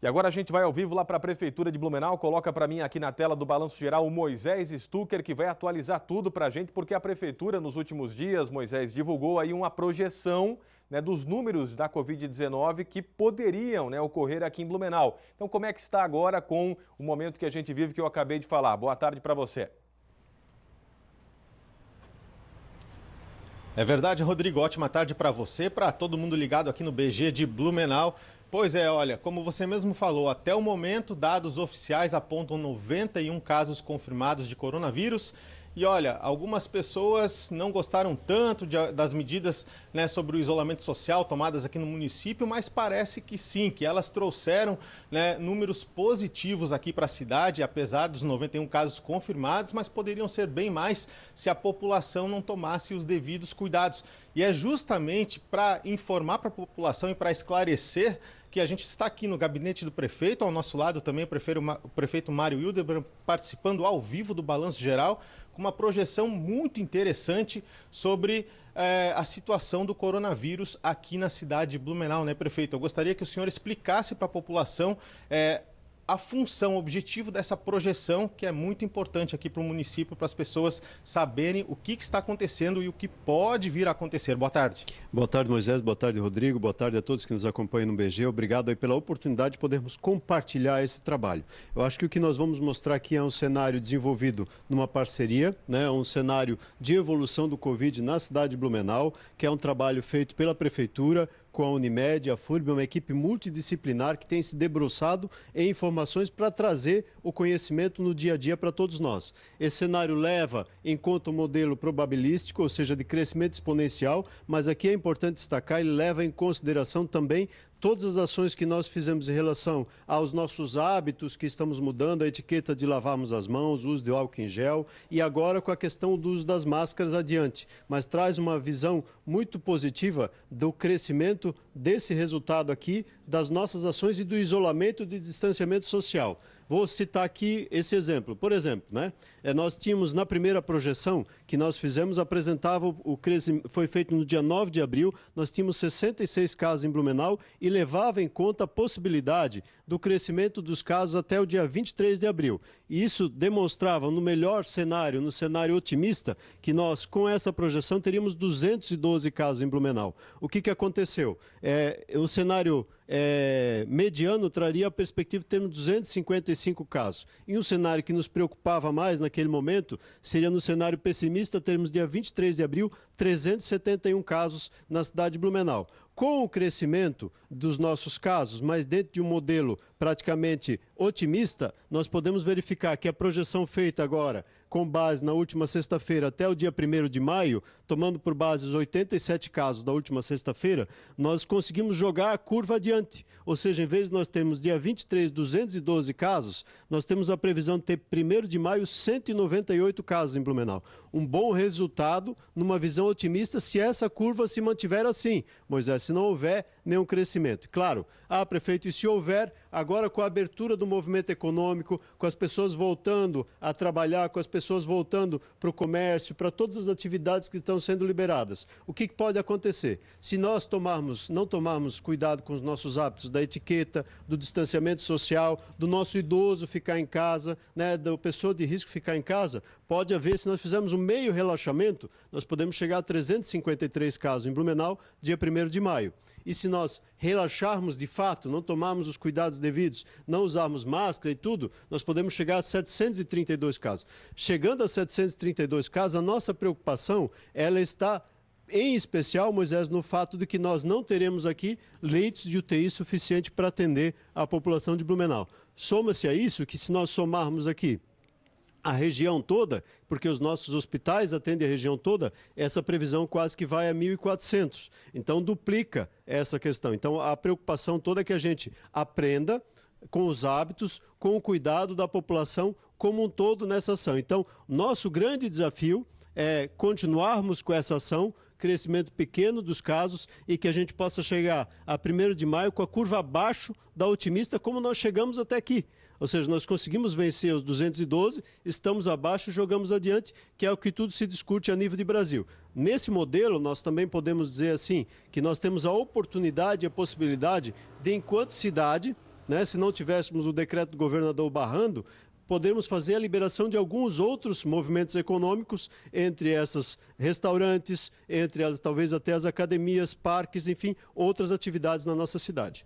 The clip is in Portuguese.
E agora a gente vai ao vivo lá para a Prefeitura de Blumenau. Coloca para mim aqui na tela do Balanço Geral o Moisés Stucker, que vai atualizar tudo para a gente, porque a Prefeitura, nos últimos dias, Moisés, divulgou aí uma projeção, né, dos números da Covid-19 que poderiam, né, ocorrer aqui em Blumenau. Então, como é que está agora com o momento que a gente vive, que eu acabei de falar? Boa tarde para você. É verdade, Rodrigo. Ótima tarde para você, para todo mundo ligado aqui no BG de Blumenau. Pois é, olha, como você mesmo falou, até o momento, dados oficiais apontam 91 casos confirmados de coronavírus. E olha, algumas pessoas não gostaram tanto das medidas, né, sobre o isolamento social tomadas aqui no município, mas parece que sim, que elas trouxeram, né, números positivos aqui para a cidade, apesar dos 91 casos confirmados, mas poderiam ser bem mais se a população não tomasse os devidos cuidados. E é justamente para informar para a população e para esclarecer que a gente está aqui no gabinete do prefeito, ao nosso lado também o prefeito Mário Hildebrand, participando ao vivo do Balanço Geral, com uma projeção muito interessante sobre a situação do coronavírus aqui na cidade de Blumenau, né, prefeito? Eu gostaria que o senhor explicasse para a população a função, o objetivo dessa projeção, que é muito importante aqui para o município, para as pessoas saberem o que está acontecendo e o que pode vir a acontecer. Boa tarde. Boa tarde, Moisés. Boa tarde, Rodrigo. Boa tarde a todos que nos acompanham no BG. Obrigado aí pela oportunidade de podermos compartilhar esse trabalho. Eu acho que o que nós vamos mostrar aqui é um cenário desenvolvido numa parceria, né? Um cenário de evolução do Covid na cidade de Blumenau, que é um trabalho feito pela Prefeitura, com a Unimed, a FURB, uma equipe multidisciplinar que tem se debruçado em informações para trazer o conhecimento no dia a dia para todos nós. Esse cenário leva em conta o modelo probabilístico, ou seja, de crescimento exponencial, mas aqui é importante destacar, ele leva em consideração também todas as ações que nós fizemos em relação aos nossos hábitos que estamos mudando, a etiqueta de lavarmos as mãos, o uso de álcool em gel e agora com a questão do uso das máscaras adiante. Mas traz uma visão muito positiva do crescimento desse resultado aqui, das nossas ações e do isolamento e do distanciamento social. Vou citar aqui esse exemplo. Por exemplo, né? Nós tínhamos na primeira projeção que nós fizemos, apresentava o crescimento, foi feito no dia 9 de abril, nós tínhamos 66 casos em Blumenau e levava em conta a possibilidade do crescimento dos casos até o dia 23 de abril. E isso demonstrava, no melhor cenário, no cenário otimista, que nós, com essa projeção, teríamos 212 casos em Blumenau. O que aconteceu? O cenário mediano traria a perspectiva de termos 255 casos. E um cenário que nos preocupava mais naquele momento seria no cenário pessimista, termos dia 23 de abril, 371 casos na cidade de Blumenau. Com o crescimento dos nossos casos, mas dentro de um modelo praticamente otimista, nós podemos verificar que a projeção feita agora, com base na última sexta-feira até o dia 1º de maio, tomando por base os 87 casos da última sexta-feira, nós conseguimos jogar a curva adiante. Ou seja, em vez de nós termos dia 23, 212 casos, nós temos a previsão de ter 1º de maio, 198 casos em Blumenau. Um bom resultado numa visão otimista se essa curva se mantiver assim, Moisés, se não houver nenhum crescimento. Claro, prefeito, e se houver, agora com a abertura do movimento econômico, com as pessoas voltando a trabalhar, com as pessoas voltando para o comércio, para todas as atividades que estão sendo liberadas, o que pode acontecer? Se nós não tomarmos cuidado com os nossos hábitos da etiqueta, do distanciamento social, do nosso idoso ficar em casa, né, da pessoa de risco ficar em casa, pode haver, se nós fizermos um meio relaxamento, nós podemos chegar a 353 casos em Blumenau, dia 1º de maio. E se nós relaxarmos de fato, não tomarmos os cuidados devidos, não usarmos máscara e tudo, nós podemos chegar a 732 casos. Chegando a 732 casos, a nossa preocupação, ela está em especial, Moisés, no fato de que nós não teremos aqui leitos de UTI suficiente para atender a população de Blumenau. Soma-se a isso que se nós somarmos aqui a região toda, porque os nossos hospitais atendem a região toda, essa previsão quase que vai a 1.400. Então, duplica essa questão. Então, a preocupação toda é que a gente aprenda com os hábitos, com o cuidado da população como um todo nessa ação. Então, nosso grande desafio é continuarmos com essa ação, crescimento pequeno dos casos e que a gente possa chegar a 1º de maio com a curva abaixo da otimista, como nós chegamos até aqui. Ou seja, nós conseguimos vencer os 212, estamos abaixo e jogamos adiante, que é o que tudo se discute a nível de Brasil. Nesse modelo, nós também podemos dizer assim, que nós temos a oportunidade e a possibilidade de, enquanto cidade, né? Se não tivéssemos o decreto do governador barrando, podemos fazer a liberação de alguns outros movimentos econômicos, entre essas restaurantes, entre elas talvez até as academias, parques, enfim, outras atividades na nossa cidade.